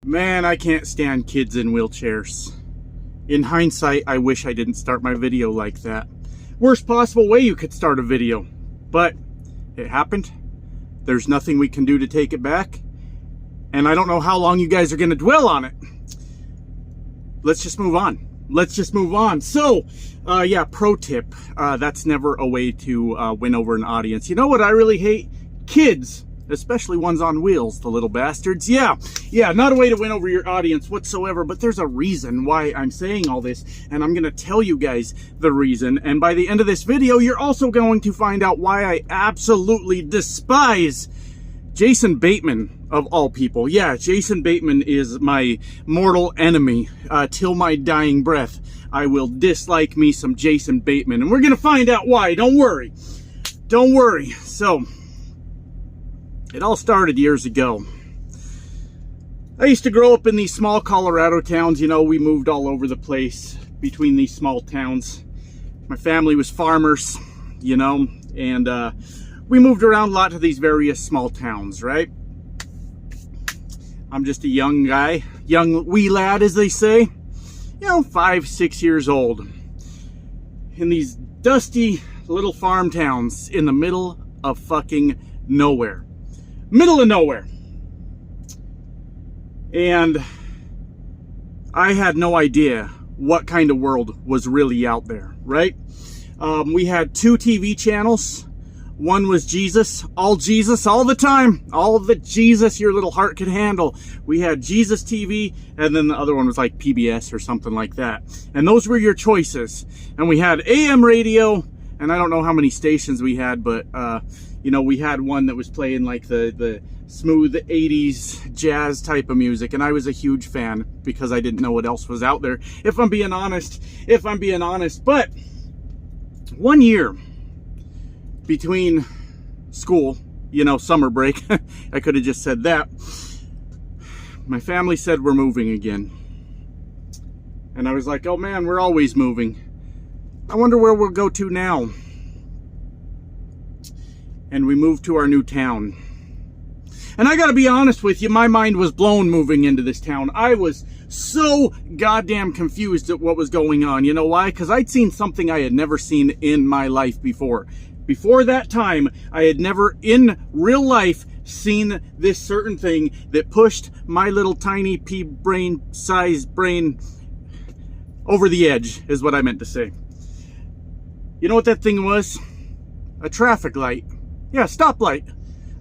Man, I can't stand kids in wheelchairs. In hindsight, I wish I didn't start my video like that. Worst possible way you could start a video. But it happened. There's nothing we can do to take it back. And I don't know how long you guys are going to dwell on it. Let's just move on. Let's just move on. So, yeah, pro tip. That's never a way to win over an audience. You know what I really hate? Kids. Especially ones on wheels, the little bastards. Yeah, not a way to win over your audience whatsoever, but there's a reason why I'm saying all this, and I'm going to tell you guys the reason, and by the end of this video, you're also going to find out why I absolutely despise Jason Bateman, of all people. Yeah, Jason Bateman is my mortal enemy. Till my dying breath, I will dislike me some Jason Bateman, and we're going to find out why. Don't worry. Don't worry. So, it all started years ago. I used to grow up in these small Colorado towns. You know, we moved all over the place between these small towns. My family was farmers, you know, and we moved around a lot to these various small towns, right? I'm just a young guy, young wee lad, as they say, you know, 5, 6 years old, in these dusty little farm towns in the middle of fucking nowhere. Middle of nowhere. And I had no idea what kind of world was really out there, right? We had 2 TV channels. One was Jesus all the time. All of the Jesus your little heart could handle. We had Jesus TV, and then the other one was like PBS or something like that. And those were your choices. And we had AM radio, and I don't know how many stations we had, but you know, we had one that was playing like the smooth 80s jazz type of music, and I was a huge fan because I didn't know what else was out there, if I'm being honest. But one year between school, you know, summer break, I could have just said that, my family said we're moving again. And I was like, oh man, we're always moving. I wonder where we'll go to now. And we moved to our new town. And I gotta be honest with you, my mind was blown moving into this town. I was so goddamn confused at what was going on. You know why? Because I'd seen something I had never seen in my life before. Before that time, I had never in real life seen this certain thing that pushed my little tiny pea-brain sized brain over the edge, is what I meant to say. You know what that thing was? A traffic light. Yeah, stoplight.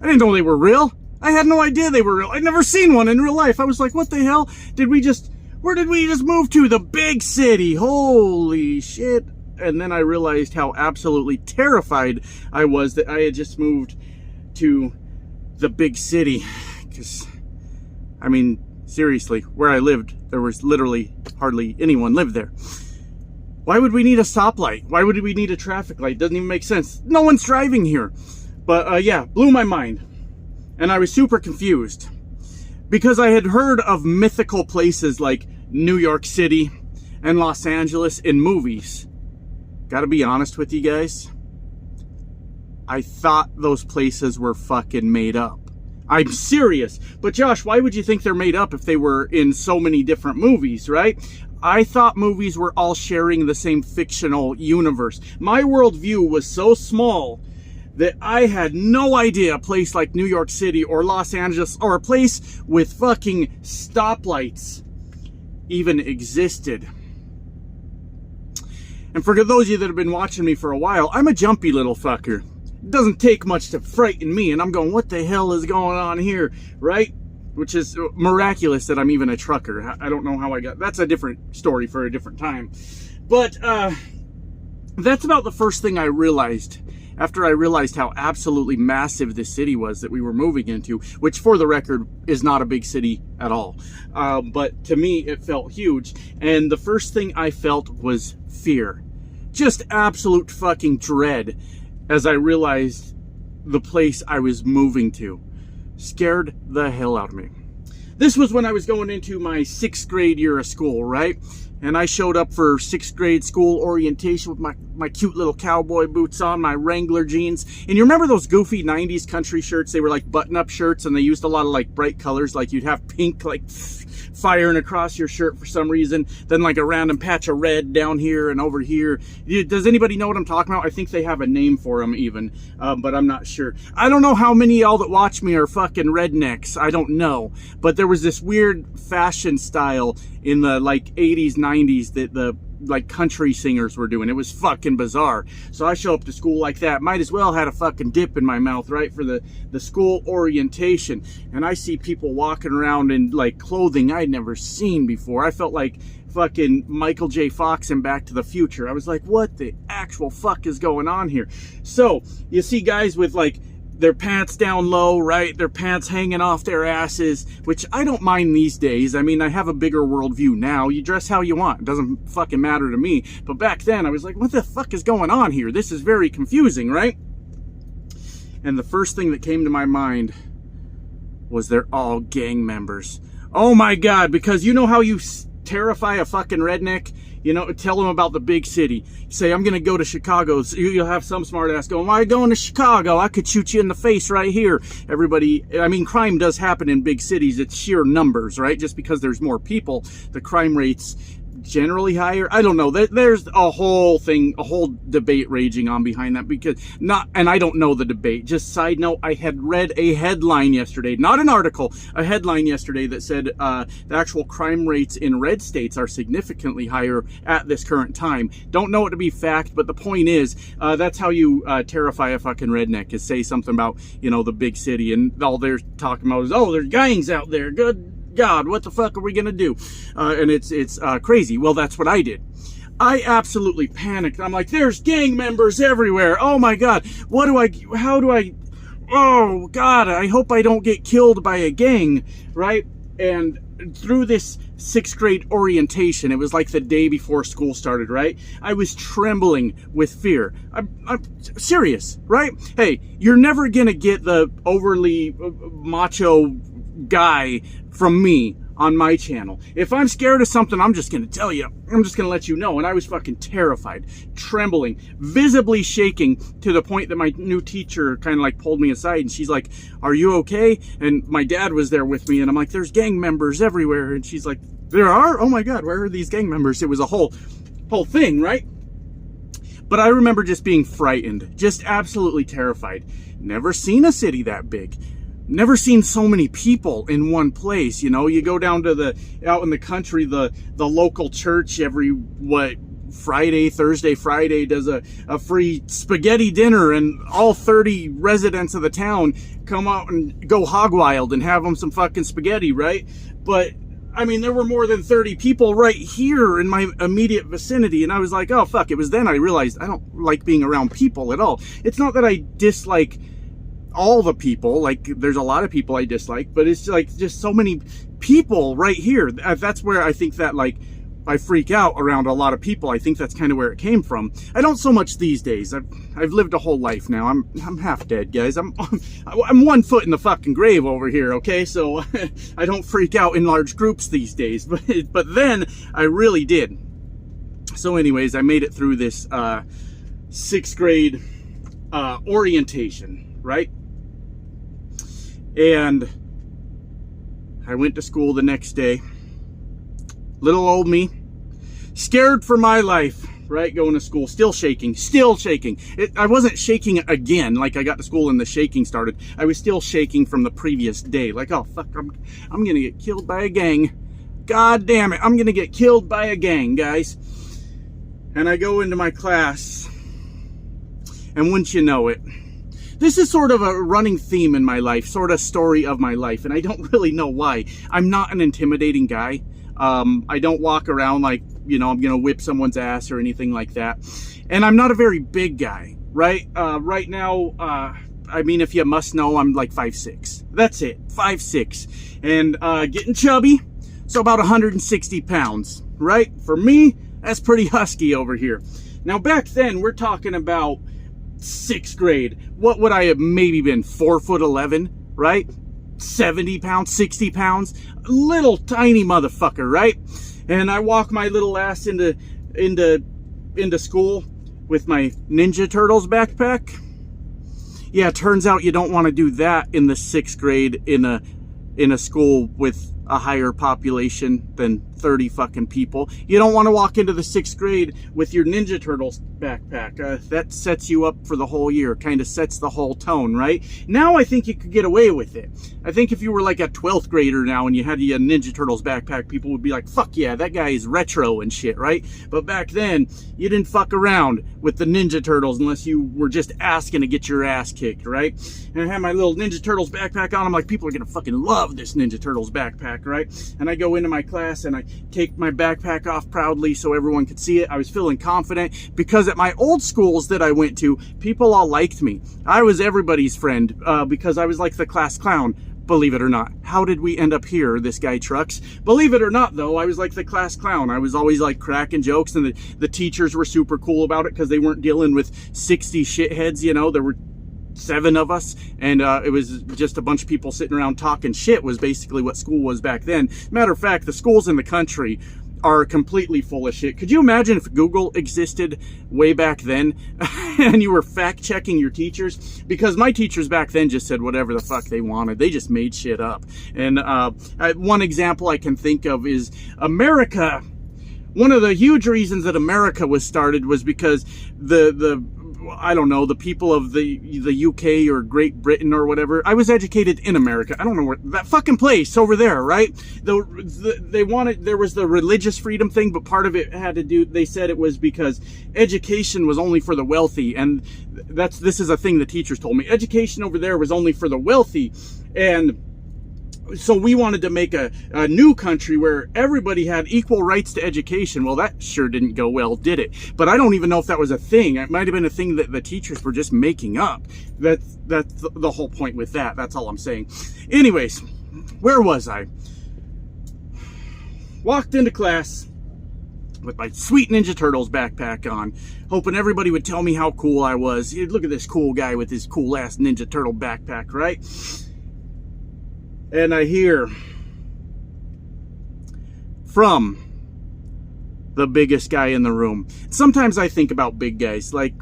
I didn't know they were real. I had no idea they were real. I'd never seen one in real life. I was like, what the hell? Where did we just move to? The big city. Holy shit. And then I realized how absolutely terrified I was that I had just moved to the big city. Because, I mean, seriously, where I lived, there was literally hardly anyone lived there. Why would we need a stoplight? Why would we need a traffic light? Doesn't even make sense. No one's driving here. But yeah, blew my mind. And I was super confused. Because I had heard of mythical places like New York City and Los Angeles in movies. Gotta be honest with you guys. I thought those places were fucking made up. I'm serious. But Josh, why would you think they're made up if they were in so many different movies, right? I thought movies were all sharing the same fictional universe. My worldview was so small that I had no idea a place like New York City or Los Angeles or a place with fucking stoplights even existed. And for those of you that have been watching me for a while, I'm a jumpy little fucker. It doesn't take much to frighten me, and I'm going, what the hell is going on here, right? Which is miraculous that I'm even a trucker. I don't know how I got... That's a different story for a different time. But that's about the first thing I realized after I realized how absolutely massive this city was that we were moving into, which for the record is not a big city at all. But to me, it felt huge. And the first thing I felt was fear. Just absolute fucking dread as I realized the place I was moving to. Scared the hell out of me. This was when I was going into my 6th grade year of school, right? And I showed up for 6th grade school orientation with my cute little cowboy boots on, my Wrangler jeans. And you remember those goofy 90s country shirts? They were like button-up shirts, and they used a lot of like bright colors. Like you'd have pink, like firing across your shirt for some reason, then like a random patch of red down here and over here. Does anybody know what I'm talking about? I think they have a name for them even, but I'm not sure. I don't know how many of y'all that watch me are fucking rednecks. I don't know. But there was this weird fashion style in the like 80s, 90s that the like country singers were doing. It was fucking bizarre. So I show up to school like that. Might as well had a fucking dip in my mouth, right, for the school orientation. And I see people walking around in like clothing I'd never seen before. I felt like fucking Michael J. Fox in Back to the Future. I was like, what the actual fuck is going on here? So you see guys with like their pants down low, right? Their pants hanging off their asses, which I don't mind these days. I mean, I have a bigger worldview now. You dress how you want. It doesn't fucking matter to me. But back then, I was like, what the fuck is going on here? This is very confusing, right? And the first thing that came to my mind was they're all gang members. Oh my God, because you know how you terrify a fucking redneck? You know, tell them about the big city. Say, I'm going to go to Chicago. So you'll have some smart ass going, why are you going to Chicago? I could shoot you in the face right here. Everybody, I mean, crime does happen in big cities. It's sheer numbers, right? Just because there's more people, the crime rates generally higher. I don't know. There's a whole thing, a whole debate raging on behind that because and I don't know the debate. Just side note, I had read a headline yesterday, not an article, a headline yesterday that said the actual crime rates in red states are significantly higher at this current time. Don't know it to be fact, but the point is, that's how you terrify a fucking redneck, is say something about, you know, the big city, and all they're talking about is, oh, there's gangs out there. Good God, what the fuck are we gonna do? And it's crazy. Well, that's what I did. I absolutely panicked. I'm like, there's gang members everywhere. Oh my God, how do I, oh God, I hope I don't get killed by a gang, right? And through this 6th grade orientation, it was like the day before school started, right? I was trembling with fear. I'm serious, right? Hey, you're never gonna get the overly macho guy from me on my channel. If I'm scared of something, I'm just gonna tell you. I'm just gonna let you know. And I was fucking terrified, trembling, visibly shaking, to the point that my new teacher kind of like pulled me aside and she's like, are you okay? And my dad was there with me and I'm like, there's gang members everywhere. And she's like, there are? Oh my God, where are these gang members? It was a whole thing, right? But I remember just being frightened, just absolutely terrified. Never seen a city that big. Never seen so many people in one place. You know, you go down to out in the country, the local church every, Thursday, Friday does a free spaghetti dinner, and all 30 residents of the town come out and go hog wild and have them some fucking spaghetti, right? But I mean, there were more than 30 people right here in my immediate vicinity, and I was like, oh fuck. It was then I realized I don't like being around people at all. It's not that I dislike all the people, like there's a lot of people I dislike, but it's like just so many people right here. That's where I think that like I freak out around a lot of people. I think that's kind of where it came from. I don't so much these days. I've lived a whole life now. I'm half dead, guys. I'm 1 foot in the fucking grave over here, okay? So I don't freak out in large groups these days, but then I really did. So anyways, I made it through this 6th grade orientation, right? And I went to school the next day. Little old me, scared for my life, right? Going to school, still shaking. I wasn't shaking again, like I got to school and the shaking started. I was still shaking from the previous day. Like, oh fuck, I'm gonna get killed by a gang. God damn it, I'm gonna get killed by a gang, guys. And I go into my class, and wouldn't you know it, this is sort of a running theme in my life, sort of story of my life, and I don't really know why. I'm not an intimidating guy. I don't walk around like, you know, I'm gonna whip someone's ass or anything like that. And I'm not a very big guy, right? Right now, I mean, if you must know, I'm like 5'6". That's it, 5'6". And getting chubby, so about 160 pounds, right? For me, that's pretty husky over here. Now back then, we're talking about 6th grade. What would I have maybe been, 4'11", right? 70 pounds, 60 pounds, little tiny motherfucker, right? And I walk my little ass into school with my Ninja Turtles backpack. Yeah, turns out you don't want to do that in the 6th grade in a school with a higher population than 30 fucking people. You don't want to walk into the 6th grade with your Ninja Turtles backpack. That sets you up for the whole year, kind of sets the whole tone, right? Now I think you could get away with it. I think if you were like a 12th grader now and you had a Ninja Turtles backpack, people would be like, fuck yeah, that guy is retro and shit, right? But back then, you didn't fuck around with the Ninja Turtles unless you were just asking to get your ass kicked, right? And I had my little Ninja Turtles backpack on. I'm like, people are gonna fucking love this Ninja Turtles backpack, right? And I go into my class and I take my backpack off proudly so everyone could see it. I was feeling confident because at my old schools that I went to, people all liked me. I was everybody's friend because I was like the class clown. Believe it or not. How did we end up here, this guy Trucks? Believe it or not, though, I was like the class clown. I was always like cracking jokes, and the teachers were super cool about it because they weren't dealing with 60 shitheads, you know. There were 7 of us, and it was just a bunch of people sitting around talking shit was basically what school was back then. Matter of fact, the schools in the country are completely full of shit. Could you imagine if Google existed way back then and you were fact-checking your teachers? Because my teachers back then just said whatever the fuck they wanted. They just made shit up. And one example I can think of is America. One of the huge reasons that America was started was because I don't know, the people of the UK or Great Britain or whatever. I was educated in America. I don't know where that fucking place over there, right? They wanted, there was the religious freedom thing, but part of it had to do, they said it was because education was only for the wealthy. And this is a thing the teachers told me. Education over there was only for the wealthy. And so we wanted to make a new country where everybody had equal rights to education. Well, that sure didn't go well, did it? But I don't even know if that was a thing. It might have been a thing that the teachers were just making up. That's the whole point with that. That's all I'm saying. Anyways, where was I? Walked into class with my sweet Ninja Turtles backpack on, hoping everybody would tell me how cool I was. Look at this cool guy with his cool ass Ninja Turtle backpack, right? And I hear from the biggest guy in the room. Sometimes I think about big guys. Like,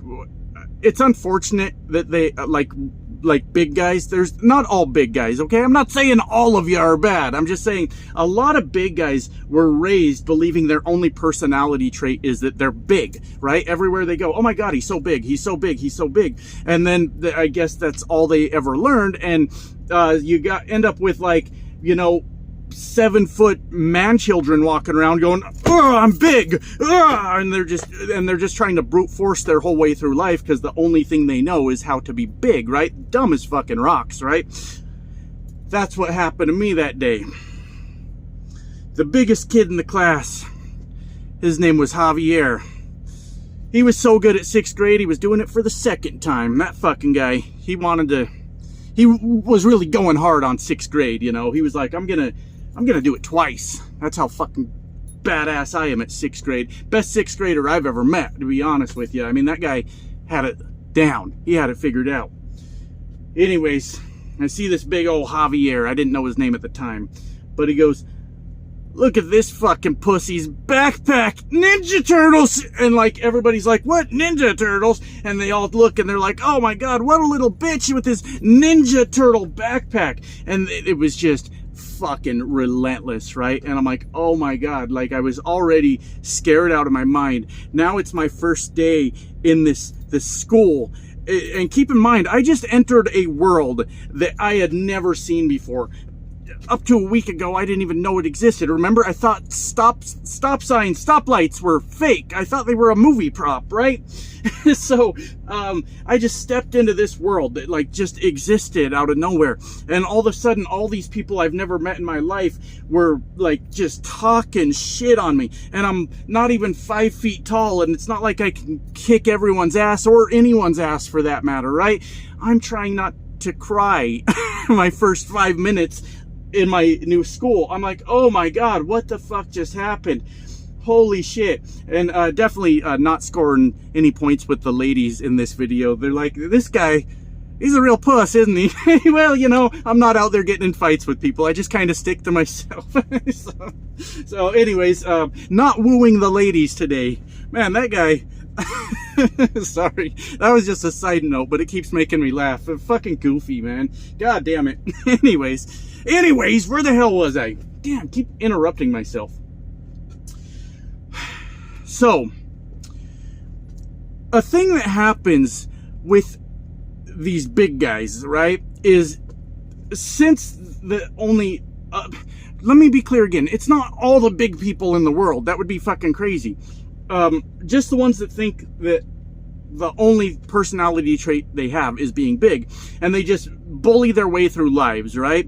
it's unfortunate that they, like big guys, there's not all big guys, okay? I'm not saying all of you are bad. I'm just saying a lot of big guys were raised believing their only personality trait is that they're big, right? Everywhere they go, oh my God, he's so big, he's so big, he's so big. And then I guess that's all they ever learned. And you end up with, like, you know, 7-foot man children walking around going, oh, I'm big, and they're just trying to brute force their whole way through life because the only thing they know is how to be big, right? Dumb as fucking rocks, right? That's what happened to me that day. The biggest kid in the class, his name was Javier. He was so good at 6th grade, he was doing it for the 2nd time. That fucking guy, he was really going hard on 6th grade, you know. He was like, I'm gonna do it twice. That's how fucking badass I am at 6th grade. Best 6th grader I've ever met, to be honest with you. I mean, that guy had it down. He had it figured out. Anyways, I see this big old Javier. I didn't know his name at the time. But he goes, look at this fucking pussy's backpack. Ninja Turtles! And like, everybody's like, what? Ninja Turtles? And they all look and they're like, oh my God, what a little bitch with this Ninja Turtle backpack. And it was just fucking relentless, right? And I'm like, oh my God, like, I was already scared out of my mind. Now it's my first day in this school. And keep in mind, I just entered a world that I had never seen before. Up to a week ago, I didn't even know it existed. Remember, I thought stop signs, stoplights were fake. I thought they were a movie prop, right? So, I just stepped into this world that, like, just existed out of nowhere. And all of a sudden, all these people I've never met in my life were, like, just talking shit on me. And I'm not even 5 feet tall, and it's not like I can kick everyone's ass, or anyone's ass for that matter, right? I'm trying not to cry my first 5 minutes in my new school. I'm like, oh my God, what the fuck just happened? Holy shit. And definitely not scoring any points with the ladies in this video. They're like, this guy, he's a real puss, isn't he? Well, you know, I'm not out there getting in fights with people. I just kind of stick to myself. So anyways, not wooing the ladies today. Man, that guy, sorry, that was just a side note, but it keeps making me laugh. Fucking goofy, man. God damn it. Anyways, where the hell was I? damn, keep interrupting myself. So, a thing that happens with these big guys, right, is since the only... let me be clear again. It's not all the big people in the world. That would be fucking crazy. Just the ones that think that the only personality trait they have is being big, and they just bully their way through lives, right?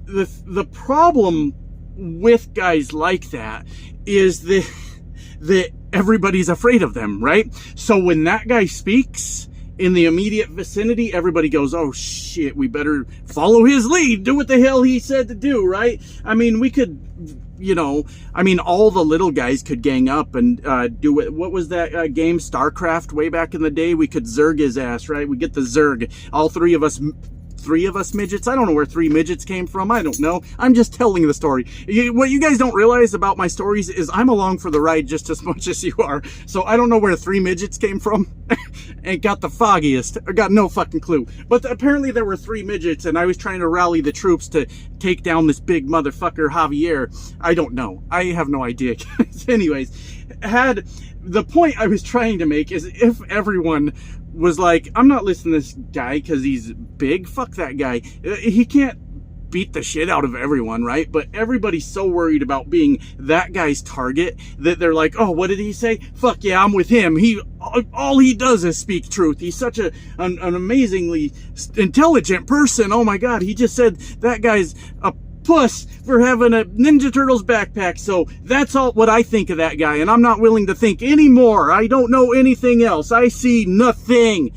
The problem with guys like that is that everybody's afraid of them, right? So when that guy speaks in the immediate vicinity, everybody goes, oh shit, we better follow his lead, do what the hell he said to do, right? I mean, we could, you know, I mean, all the little guys could gang up and do it. What was that game, StarCraft, way back in the day? We could Zerg his ass, right? We get the Zerg, all three of us midgets. I don't know where 3 midgets came from. I don't know. I'm just telling the story. What you guys don't realize about my stories is I'm along for the ride just as much as you are. So I don't know where 3 midgets came from. Ain't got the foggiest. I got no fucking clue. But apparently there were 3 midgets, and I was trying to rally the troops to take down this big motherfucker Javier. I don't know. I have no idea. Anyways, the point I was trying to make is if everyone was like, I'm not listening to this guy because he's big. Fuck that guy. He can't beat the shit out of everyone, right? But everybody's so worried about being that guy's target that they're like, oh, what did he say? Fuck yeah, I'm with him. All he does is speak truth. He's such an amazingly intelligent person. Oh my God, he just said that guy's a puss for having a Ninja Turtles backpack. So that's all what I think of that guy, and I'm not willing to think anymore. I don't know anything else. I see nothing.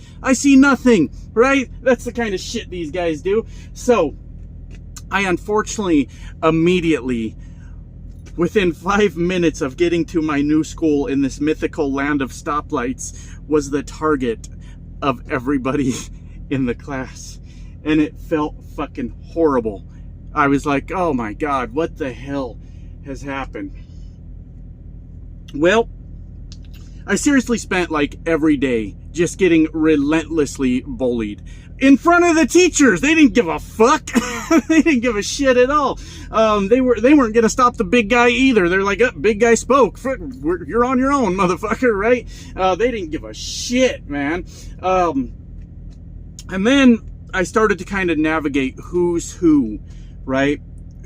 Right? That's the kind of shit these guys do. So I unfortunately immediately, within 5 minutes of getting to my new school in this mythical land of stoplights, was the target of everybody in the class, and it felt fucking horrible. I was like, oh my God, what the hell has happened? Well, I seriously spent like every day just getting relentlessly bullied in front of the teachers. They didn't give a fuck. They didn't give a shit at all. They weren't gonna stop the big guy either. They're like, oh, big guy spoke. You're on your own, motherfucker, right? They didn't give a shit, man. And then I started to kind of navigate who's who. Right?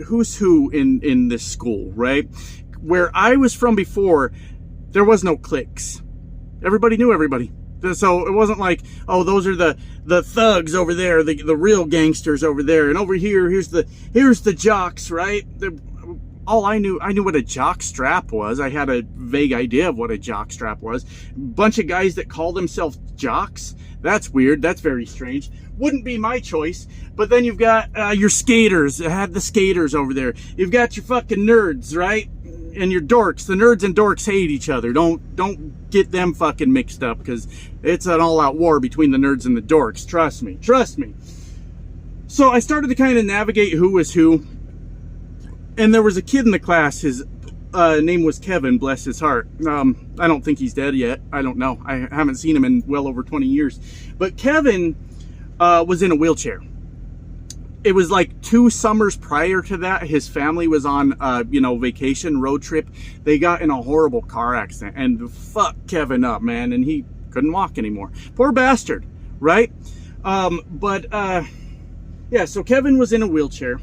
Who's who in this school, right? Where I was from before, there was no cliques. Everybody knew everybody. So it wasn't like, oh, those are the thugs over there, the real gangsters over there, and over here, here's the jocks, right? I knew what a jock strap was. I had a vague idea of what a jock strap was. Bunch of guys that call themselves jocks. That's weird. That's very strange. Wouldn't be my choice. But then you've got your skaters. I had the skaters over there. You've got your fucking nerds, right? And your dorks. The nerds and dorks hate each other. Don't get them fucking mixed up, because it's an all-out war between the nerds and the dorks. Trust me. Trust me. So I started to kind of navigate who was who. And there was a kid in the class. His name was Kevin, bless his heart. I don't think he's dead yet. I don't know. I haven't seen him in well over 20 years. But Kevin was in a wheelchair. It was like 2 summers prior to that. His family was on, vacation, road trip. They got in a horrible car accident and fucked Kevin up, man. And he couldn't walk anymore. Poor bastard, right? Yeah, so Kevin was in a wheelchair.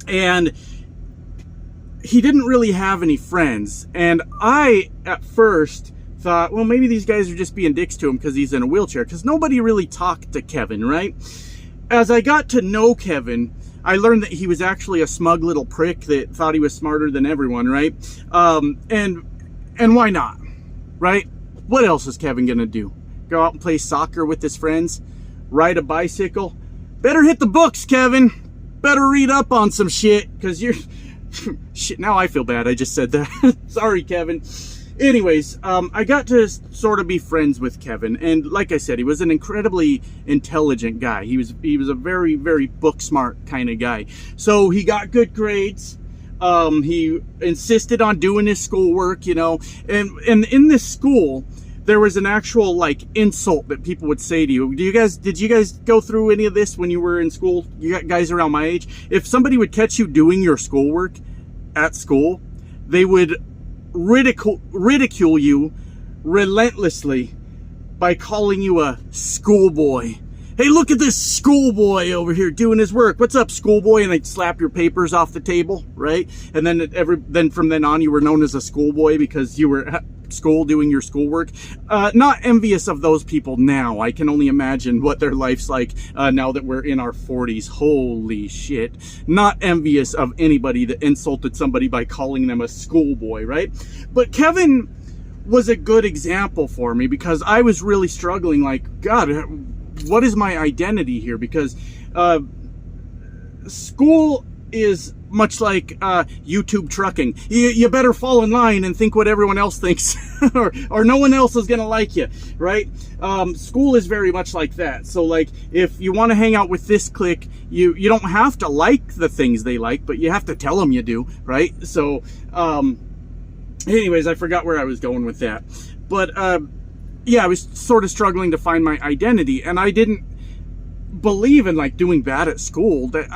And he didn't really have any friends. And I, at first, thought, well, maybe these guys are just being dicks to him because he's in a wheelchair. Because nobody really talked to Kevin, right? As I got to know Kevin, I learned that he was actually a smug little prick that thought he was smarter than everyone, right? And why not, right? What else is Kevin gonna do? Go out and play soccer with his friends? Ride a bicycle? Better hit the books, Kevin. Better read up on some shit, because you're... shit, now I feel bad I just said that. Sorry, Kevin. Anyways, I got to sort of be friends with Kevin, and like I said, he was an incredibly intelligent guy. He was a very, very book smart kind of guy. So he got good grades. He insisted on doing his schoolwork, and in this school, there was an actual like insult that people would say to you. Did you guys go through any of this when you were in school? You got guys around my age. If somebody would catch you doing your schoolwork at school, they would ridicule you relentlessly by calling you a schoolboy. Hey, look at this schoolboy over here doing his work. What's up, schoolboy? And they'd slap your papers off the table, right? And then from then on, you were known as a schoolboy because you were at school doing your schoolwork. Not envious of those people now. I can only imagine what their life's like now that we're in our 40s. Holy shit. Not envious of anybody that insulted somebody by calling them a schoolboy, right? But Kevin was a good example for me because I was really struggling, like, God, what is my identity here? Because school is much like YouTube trucking. You better fall in line and think what everyone else thinks or no one else is gonna like you, right? School is very much like that. So like if you want to hang out with this clique, you don't have to like the things they like, but you have to tell them you do, right? So anyways, I forgot where I was going with that. But yeah, I was sort of struggling to find my identity, and I didn't believe in like doing bad at school. That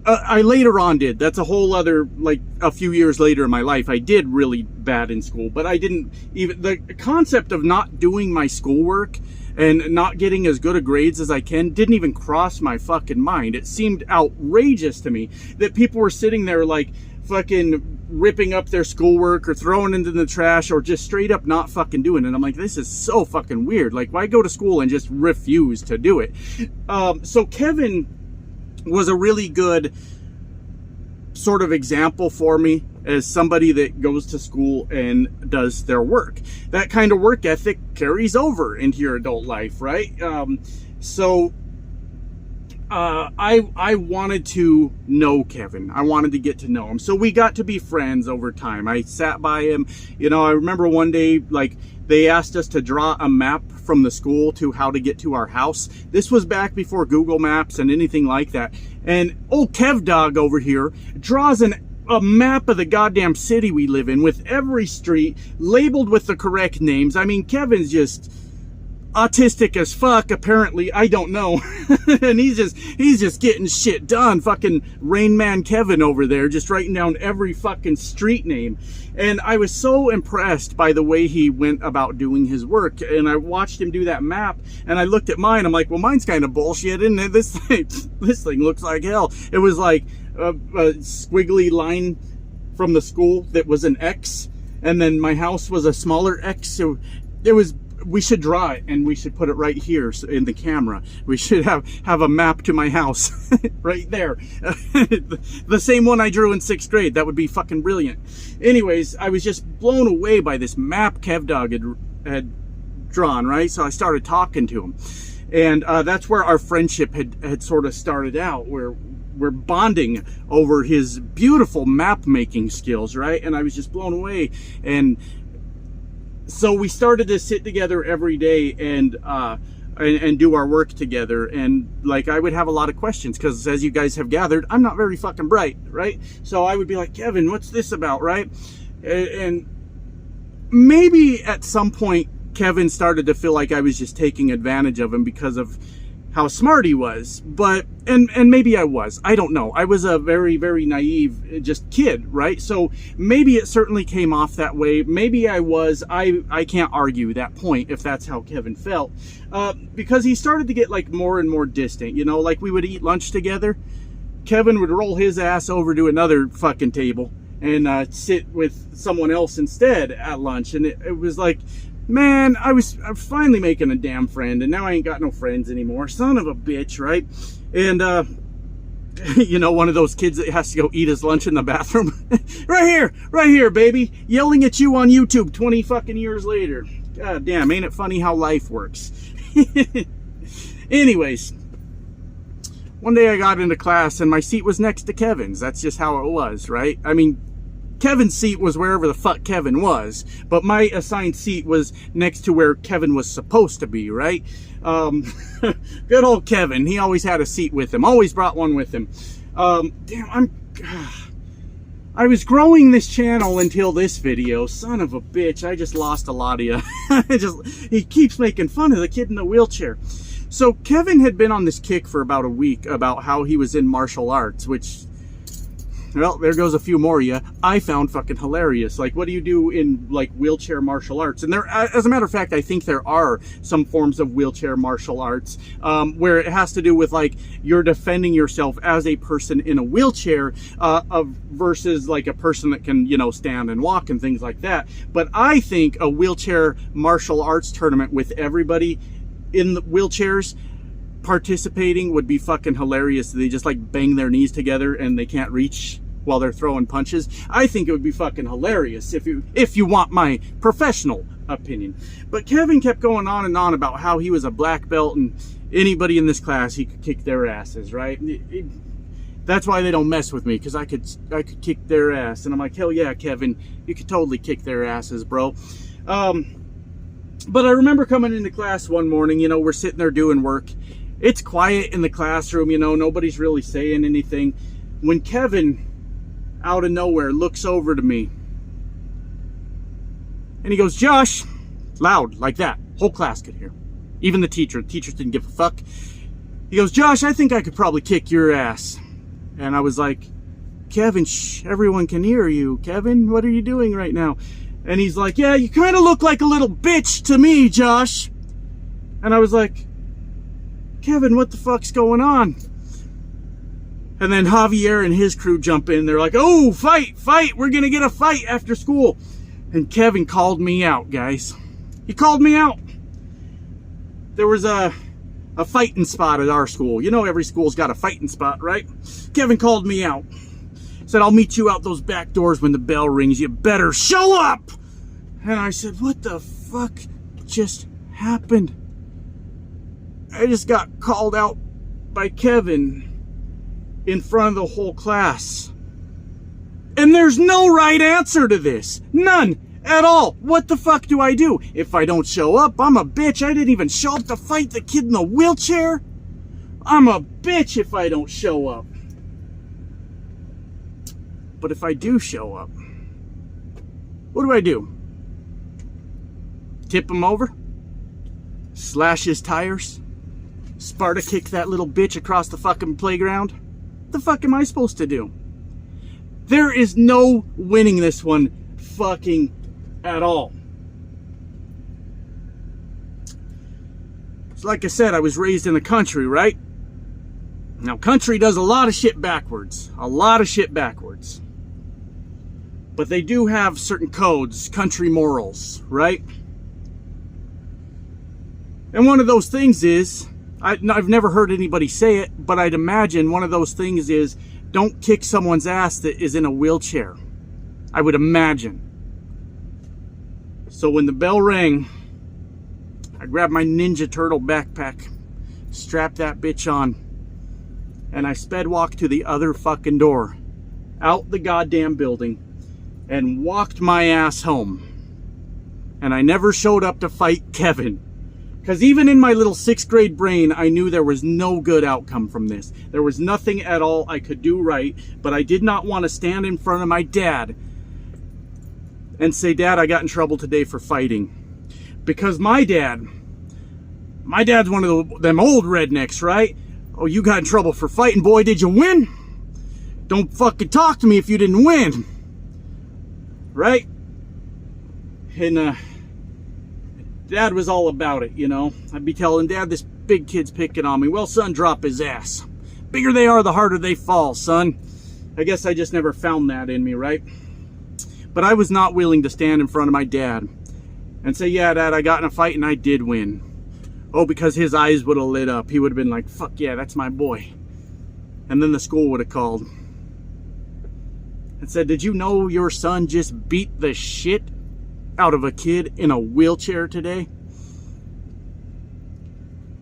I later on did. That's a whole other, like a few years later in my life, I did really bad in school, but I didn't even, the concept of not doing my schoolwork and not getting as good a grades as I can didn't even cross my fucking mind. It seemed outrageous to me that people were sitting there like fucking ripping up their schoolwork or throwing it into the trash or just straight up not fucking doing it. I'm like, this is so fucking weird. Like, why go to school and just refuse to do it? So Kevin was a really good sort of example for me as somebody that goes to school and does their work. That kind of work ethic carries over into your adult life, right? I wanted to know Kevin. I wanted to get to know him. So we got to be friends over time. I sat by him. You know, I remember one day, like, they asked us to draw a map from the school to how to get to our house. This was back before Google Maps and anything like that. And old Kev Dog over here draws a map of the goddamn city we live in with every street labeled with the correct names. I mean, Kevin's just autistic as fuck, apparently. I don't know. And he's just getting shit done. Fucking Rain Man Kevin over there, just writing down every fucking street name. And I was so impressed by the way he went about doing his work. And I watched him do that map, and I looked at mine. I'm like, well, mine's kind of bullshit, isn't it? This thing looks like hell. It was like a squiggly line from the school that was an X, and then my house was a smaller X. So it was, we should draw it and we should put it right here in the camera. We should have a map to my house right there. The same one I drew in 6th grade. That would be fucking brilliant. Anyways, I was just blown away by this map Kev Dog had drawn, right? So I started talking to him. And that's where our friendship had sort of started out, where we're bonding over his beautiful map making skills, right? And I was just blown away. And so we started to sit together every day and do our work together. And like, I would have a lot of questions because, as you guys have gathered, I'm not very fucking bright, right? So I would be like, Kevin, what's this about, right? And maybe at some point Kevin started to feel like I was just taking advantage of him because of how smart he was. But and maybe I was, I don't know. I was a very, very naive just kid, right? So maybe it certainly came off that way. Maybe I was. I can't argue that point if that's how Kevin felt, because he started to get like more and more distant. You know, like we would eat lunch together, Kevin would roll his ass over to another fucking table and sit with someone else instead at lunch. And it was like, man, I'm finally making a damn friend, and now I ain't got no friends anymore. Son of a bitch, right? And, you know, one of those kids that has to go eat his lunch in the bathroom. right here, baby. Yelling at you on YouTube 20 fucking years later. God damn, ain't it funny how life works? Anyways, one day I got into class, and my seat was next to Kevin's. That's just how it was, right? I mean, Kevin's seat was wherever the fuck Kevin was, but my assigned seat was next to where Kevin was supposed to be, right? Good old Kevin. He always had a seat with him. Always brought one with him. Damn, I I was growing this channel until this video. Son of a bitch, I just lost a lot of you. He keeps making fun of the kid in the wheelchair. So Kevin had been on this kick for about a week about how he was in martial arts, which, well, there goes a few more of you. I found fucking hilarious. Like, what do you do in, like, wheelchair martial arts? And there, as a matter of fact, I think there are some forms of wheelchair martial arts where it has to do with, like, you're defending yourself as a person in a wheelchair versus, like, a person that can, you know, stand and walk and things like that. But I think a wheelchair martial arts tournament with everybody in the wheelchairs participating would be fucking hilarious. They just like bang their knees together and they can't reach while they're throwing punches. I think it would be fucking hilarious if you want my professional opinion. But Kevin kept going on and on about how he was a black belt and anybody in this class he could kick their asses, right? That's why they don't mess with me, because I could kick their ass. And I'm like, hell yeah, Kevin, you could totally kick their asses, bro. But I remember coming into class one morning, you know, we're sitting there doing work. It's quiet in the classroom, you know, nobody's really saying anything. When Kevin, out of nowhere, looks over to me. And he goes, Josh, loud, like that. Whole class could hear. Even the teachers didn't give a fuck. He goes, Josh, I think I could probably kick your ass. And I was like, Kevin, shh, everyone can hear you. Kevin, what are you doing right now? And he's like, yeah, you kind of look like a little bitch to me, Josh. And I was like, Kevin, what the fuck's going on? And then Javier and his crew jump in. They're like, oh, fight. We're going to get a fight after school. And Kevin called me out, guys. He called me out. There was a fighting spot at our school. You know every school's got a fighting spot, right? Kevin called me out. Said, I'll meet you out those back doors when the bell rings. You better show up. And I said, what the fuck just happened? I just got called out by Kevin in front of the whole class. And there's no right answer to this. None at all. What the fuck do I do? If I don't show up, I'm a bitch. I didn't even show up to fight the kid in the wheelchair. I'm a bitch if I don't show up. But if I do show up, what do? Tip him over? Slash his tires? Sparta kick that little bitch across the fucking playground? What the fuck am I supposed to do? There is no winning this one fucking at all. So like I said, I was raised in the country, right? Now, country does a lot of shit backwards. A lot of shit backwards. But they do have certain codes, country morals, right? And one of those things is, I've never heard anybody say it, but I'd imagine one of those things is, don't kick someone's ass that is in a wheelchair. I would imagine. So when the bell rang, I grabbed my Ninja Turtle backpack, strapped that bitch on, and I sped walked to the other fucking door, out the goddamn building, and walked my ass home. And I never showed up to fight Kevin. Because even in my little 6th grade brain, I knew there was no good outcome from this. There was nothing at all I could do right, but I did not want to stand in front of my dad and say, Dad, I got in trouble today for fighting. Because my dad's one of them old rednecks, right? Oh, you got in trouble for fighting, boy, did you win? Don't fucking talk to me if you didn't win. Right? And Dad was all about it, you know. I'd be telling Dad, this big kid's picking on me. Well, son, drop his ass. Bigger they are, the harder they fall, son. I guess I just never found that in me, right? But I was not willing to stand in front of my dad and say, yeah, Dad, I got in a fight and I did win. Oh, because his eyes would have lit up. He would have been like, fuck yeah, that's my boy. And then the school would have called and said, did you know your son just beat the shit out of a kid in a wheelchair today?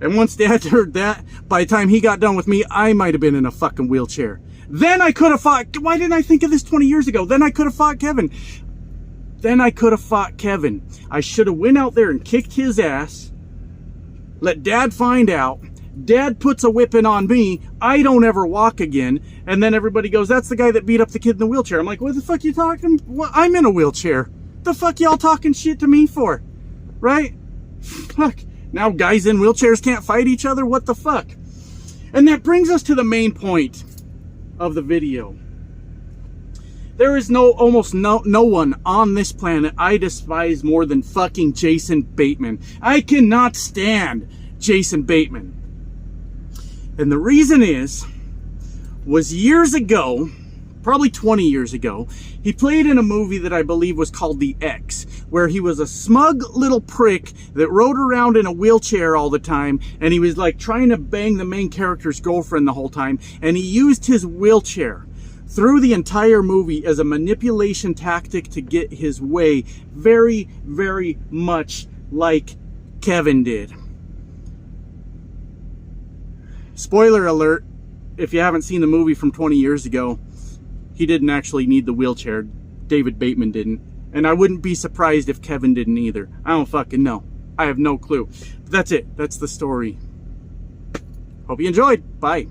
And once Dad heard that, by the time he got done with me, I might have been in a fucking wheelchair. Then I could have fought. Why didn't I think of this 20 years ago? Then I could have fought Kevin. I should have went out there and kicked his ass, let Dad find out. Dad puts a whipping on me. I don't ever walk again. And then everybody goes, that's the guy that beat up the kid in the wheelchair. I'm like, what the fuck you talking? What? I'm in a wheelchair. The fuck y'all talking shit to me for? Right? Fuck. Now guys in wheelchairs can't fight each other? What the fuck? And that brings us to the main point of the video. There is almost no one on this planet I despise more than fucking Jason Bateman. I cannot stand Jason Bateman. And the reason was years ago, probably 20 years ago, he played in a movie that I believe was called The X, where he was a smug little prick that rode around in a wheelchair all the time, and he was like trying to bang the main character's girlfriend the whole time, and he used his wheelchair through the entire movie as a manipulation tactic to get his way, very, very much like Kevin did. Spoiler alert, if you haven't seen the movie from 20 years ago, he didn't actually need the wheelchair. David Bateman didn't. And I wouldn't be surprised if Kevin didn't either. I don't fucking know. I have no clue. But that's it. That's the story. Hope you enjoyed. Bye.